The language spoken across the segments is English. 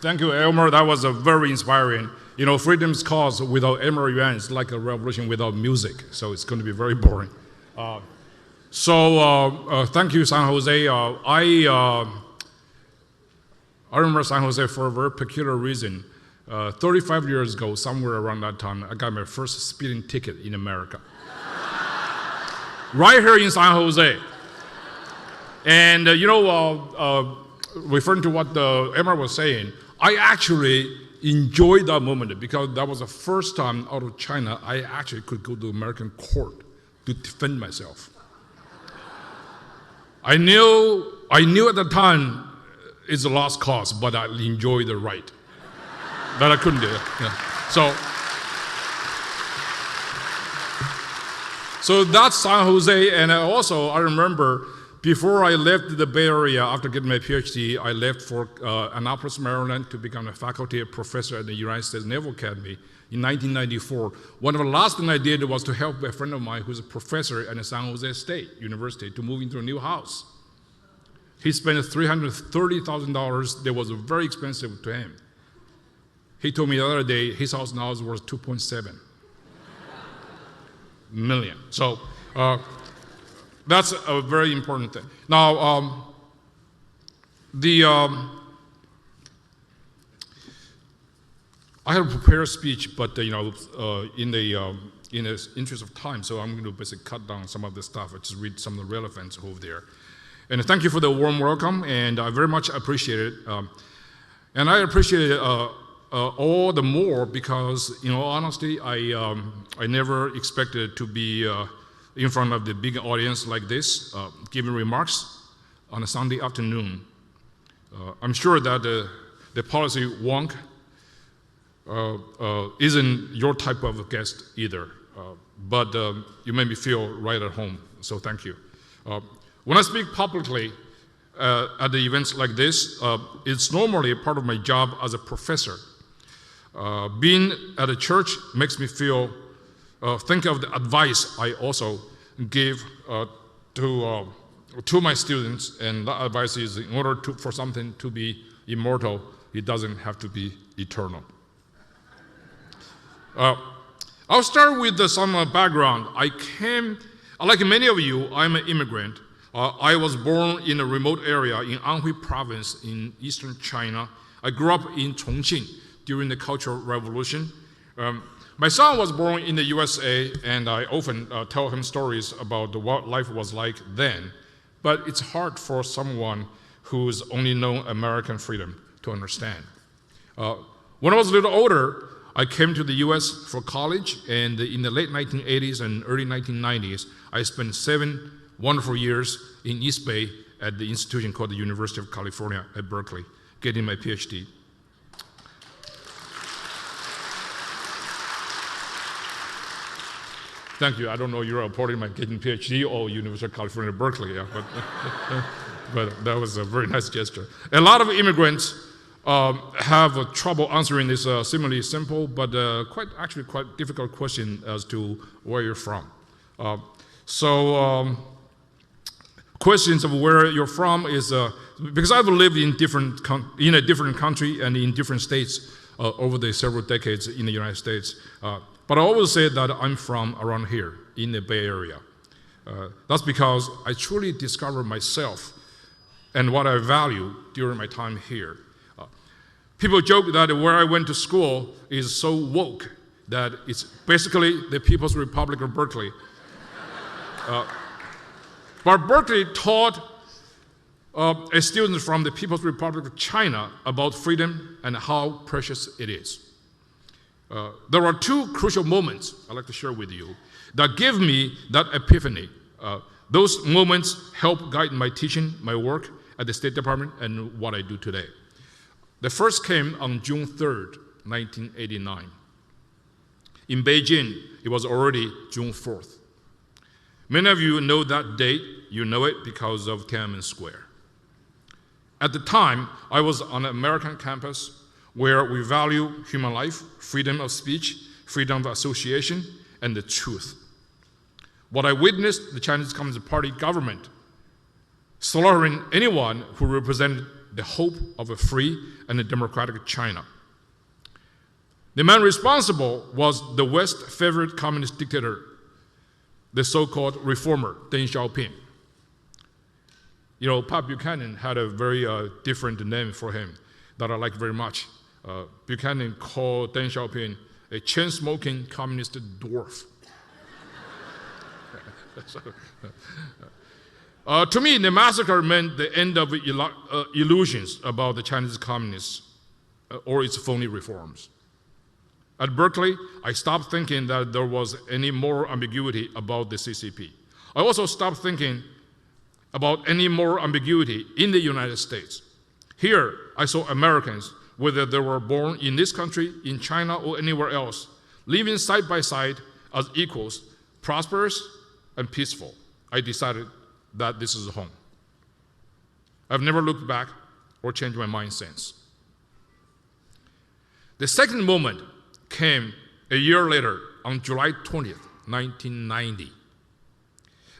Thank you, Elmer. That was very inspiring. You know, freedom's cause without Elmer Yuan is like a revolution without music, so it's going to be very boring. Thank you, San Jose. I remember San Jose for a very peculiar reason. 35 years ago, somewhere around that time, I got my first speeding ticket in America. Right here in San Jose. And referring to what Emma was saying, I actually enjoyed that moment because that was the first time out of China I actually could go to American court to defend myself. I knew at the time it's a lost cause, but I enjoyed the right. That I couldn't do it. Yeah. So that's San Jose, and I remember before I left the Bay Area after getting my PhD, I left for Annapolis, Maryland to become a faculty professor at the United States Naval Academy in 1994. One of the last things I did was to help a friend of mine who's a professor at the San Jose State University to move into a new house. He spent $330,000 that was very expensive to him. He told me the other day his house now is worth $2.7 million. So that's a very important thing. Now, I had to prepare a speech, but in the interest of time, so I'm going to basically cut down some of the stuff. I just read some of the relevance over there. And thank you for the warm welcome, and I very much appreciate it. And I appreciate it all the more because, honestly, I never expected to be in front of the big audience like this, giving remarks on a Sunday afternoon. I'm sure that the policy wonk isn't your type of guest either, but you made me feel right at home, so thank you. When I speak publicly at the events like this, it's normally a part of my job as a professor. Being at a church makes me think of the advice I also give to my students, and that advice is in order for something to be immortal, it doesn't have to be eternal. I'll start with some background. Like many of you, I'm an immigrant. I was born in a remote area in Anhui province in eastern China. I grew up in Chongqing during the Cultural Revolution. My son was born in the USA, and I often tell him stories about what life was like then, but it's hard for someone who's only known American freedom to understand. When I was a little older, I came to the US for college, and in the late 1980s and early 1990s, I spent 7 wonderful years in East Bay at the institution called the University of California at Berkeley, getting my PhD. Thank you. I don't know you're reporting my getting PhD or University of California at Berkeley, yeah, but that was a very nice gesture. A lot of immigrants have trouble answering this seemingly simple but quite difficult question as to where you're from. Questions of where you're from is because I've lived in a different country and in different states over the several decades in the United States. But I always say that I'm from around here in the Bay Area. That's because I truly discovered myself and what I value during my time here. People joke that where I went to school is so woke that it's basically the People's Republic of Berkeley. But Berkeley taught students from the People's Republic of China about freedom and how precious it is. There are 2 crucial moments I'd like to share with you that give me that epiphany. Those moments help guide my teaching, my work at the State Department, and what I do today. The first came on June 3rd, 1989. In Beijing, it was already June 4th. Many of you know that date. You know it because of Tiananmen Square. At the time, I was on an American campus where we value human life, freedom of speech, freedom of association, and the truth. What I witnessed, the Chinese Communist Party government slaughtering anyone who represented the hope of a free and a democratic China. The man responsible was the West's favorite communist dictator, the so-called reformer, Deng Xiaoping. You know, Pat Buchanan had a very different name for him that I like very much. Buchanan called Deng Xiaoping a chain-smoking communist dwarf. To me, the massacre meant the end of illusions about the Chinese communists or its phony reforms. At Berkeley, I stopped thinking that there was any moral ambiguity about the CCP. I also stopped thinking about any moral ambiguity in the United States. Here, I saw Americans, whether they were born in this country, in China, or anywhere else, living side by side as equals, prosperous and peaceful. I decided that this is home. I've never looked back or changed my mind since. The second moment came a year later on July 20th, 1990.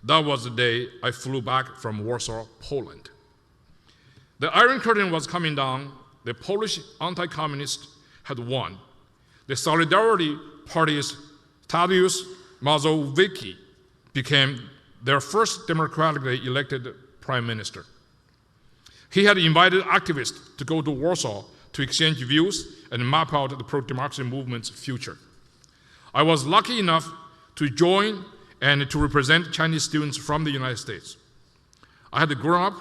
That was the day I flew back from Warsaw, Poland. The Iron Curtain was coming down. The Polish anti-communists had won. The Solidarity Party's Tadeusz Mazowiecki became their first democratically elected prime minister. He had invited activists to go to Warsaw to exchange views and map out the pro-democracy movement's future. I was lucky enough to join and to represent Chinese students from the United States. I had grown up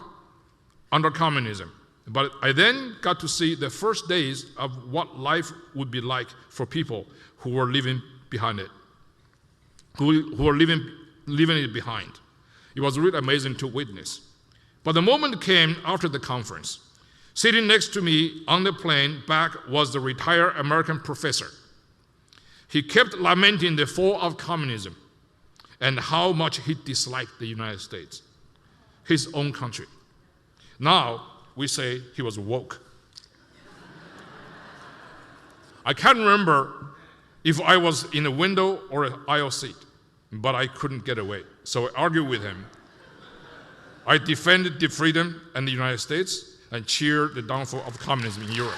under communism, but I then got to see the first days of what life would be like for people who were living behind it, who were leaving it behind. It was really amazing to witness. But the moment came after the conference. Sitting next to me on the plane back was the retired American professor. He kept lamenting the fall of communism and how much he disliked the United States, his own country. Now, we say he was woke. I can't remember if I was in a window or an aisle seat, but I couldn't get away. So I argued with him. I defended the freedom and the United States and cheered the downfall of communism in Europe.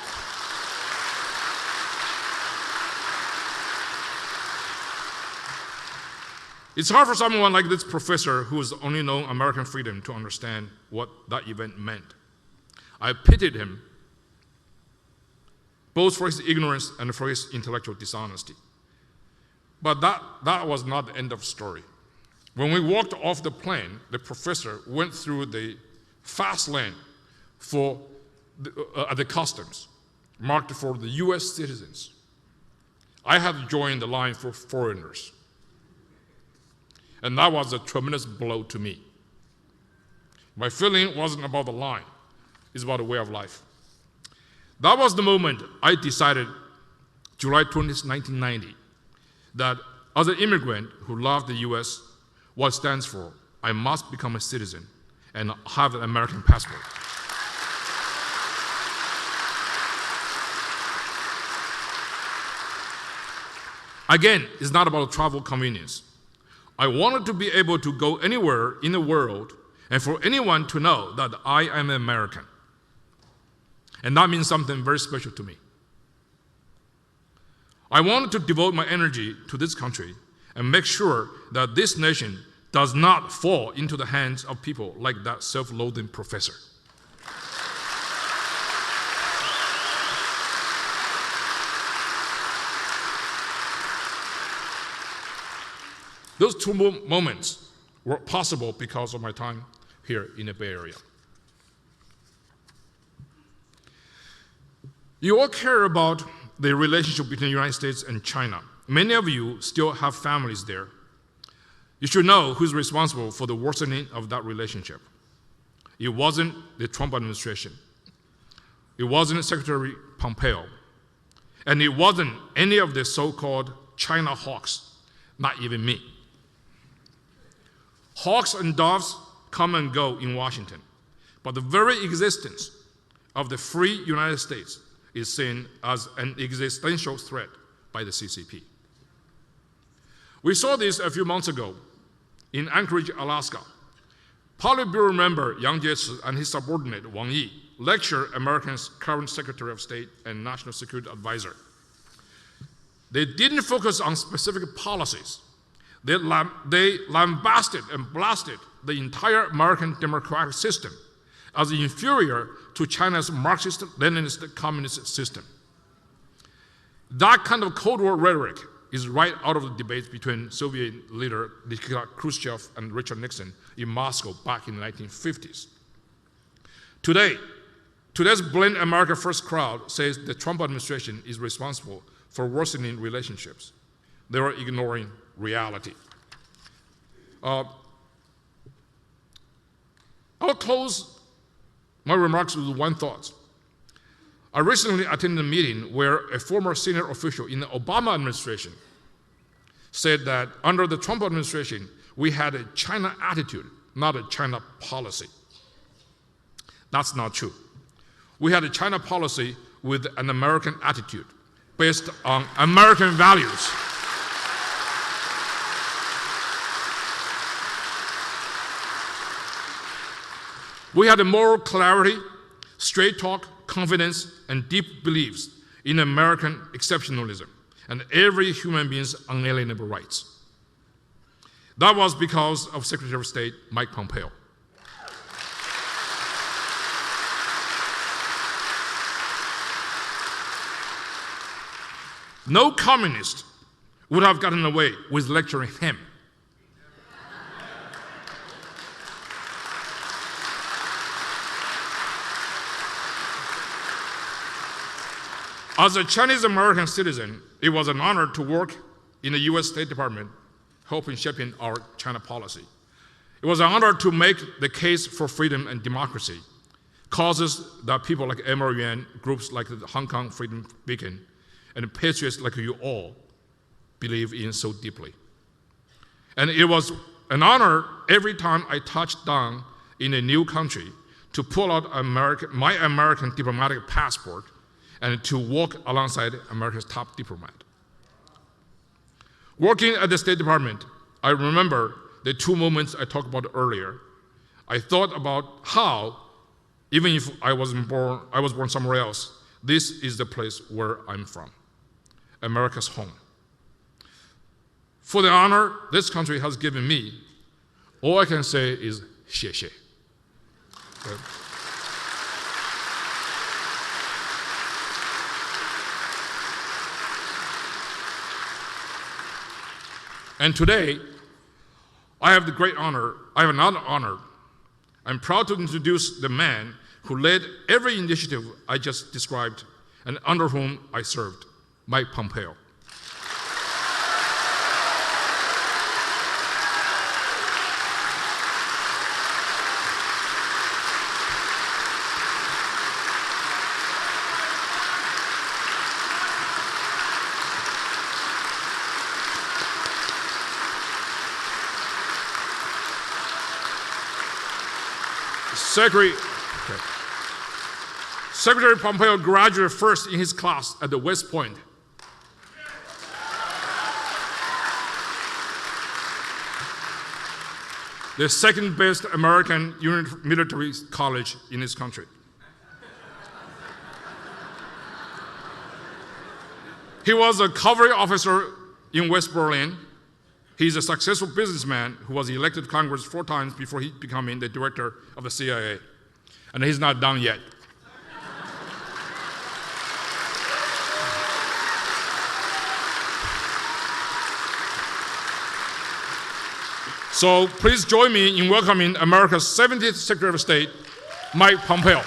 It's hard for someone like this professor who has only known American freedom to understand what that event meant. I pitied him, both for his ignorance and for his intellectual dishonesty. But that was not the end of the story. When we walked off the plane, the professor went through the fast lane at the customs, marked for the US citizens. I had to join the line for foreigners. And that was a tremendous blow to me. My feeling wasn't about the line, it's about the way of life. That was the moment I decided, July 20th, 1990, that as an immigrant who loved the US, what it stands for, I must become a citizen and have an American passport. Again, it's not about travel convenience. I wanted to be able to go anywhere in the world and for anyone to know that I am an American. And that means something very special to me. I wanted to devote my energy to this country and make sure that this nation does not fall into the hands of people like that self-loathing professor. Those two moments were possible because of my time here in the Bay Area. You all care about the relationship between the United States and China. Many of you still have families there. You should know who's responsible for the worsening of that relationship. It wasn't the Trump administration. It wasn't Secretary Pompeo. And it wasn't any of the so-called China hawks, not even me. Hawks and doves come and go in Washington, but the very existence of the free United States is seen as an existential threat by the CCP. We saw this a few months ago in Anchorage, Alaska. Politburo member Yang Jiechi and his subordinate Wang Yi lectured America's current Secretary of State and National Security Advisor. They didn't focus on specific policies. They lambasted and blasted the entire American democratic system as inferior to China's Marxist, Leninist, communist system. That kind of Cold War rhetoric is right out of the debates between Soviet leader Nikita Khrushchev and Richard Nixon in Moscow back in the 1950s. Today's Blame America First crowd says the Trump administration is responsible for worsening relationships. They are ignoring reality. I'll close my remarks with one thought. I recently attended a meeting where a former senior official in the Obama administration said that under the Trump administration, we had a China attitude, not a China policy. That's not true. We had a China policy with an American attitude based on American values. We had a moral clarity, straight talk, confidence, and deep beliefs in American exceptionalism and every human being's unalienable rights. That was because of Secretary of State Mike Pompeo. No communist would have gotten away with lecturing him. As a Chinese-American citizen, it was an honor to work in the US State Department, helping shaping our China policy. It was an honor to make the case for freedom and democracy, causes that people like Emma Yuan, groups like the Hong Kong Freedom Beacon, and patriots like you all believe in so deeply. And it was an honor every time I touched down in a new country to pull out my American diplomatic passport and to walk alongside America's top diplomat. Working at the State Department, I remember the two moments I talked about earlier. I thought about how, even if I was born somewhere else, this is the place where I'm from, America's home. For the honor this country has given me, all I can say is 谢谢. And today, I have another honor. I'm proud to introduce the man who led every initiative I just described and under whom I served, Mike Pompeo. Secretary Pompeo graduated first in his class at the West Point. The second best American military college in this country. He was a cavalry officer in West Berlin. He's a successful businessman who was elected to Congress 4 times before he becoming the director of the CIA. And he's not done yet. So please join me in welcoming America's 70th Secretary of State, Mike Pompeo.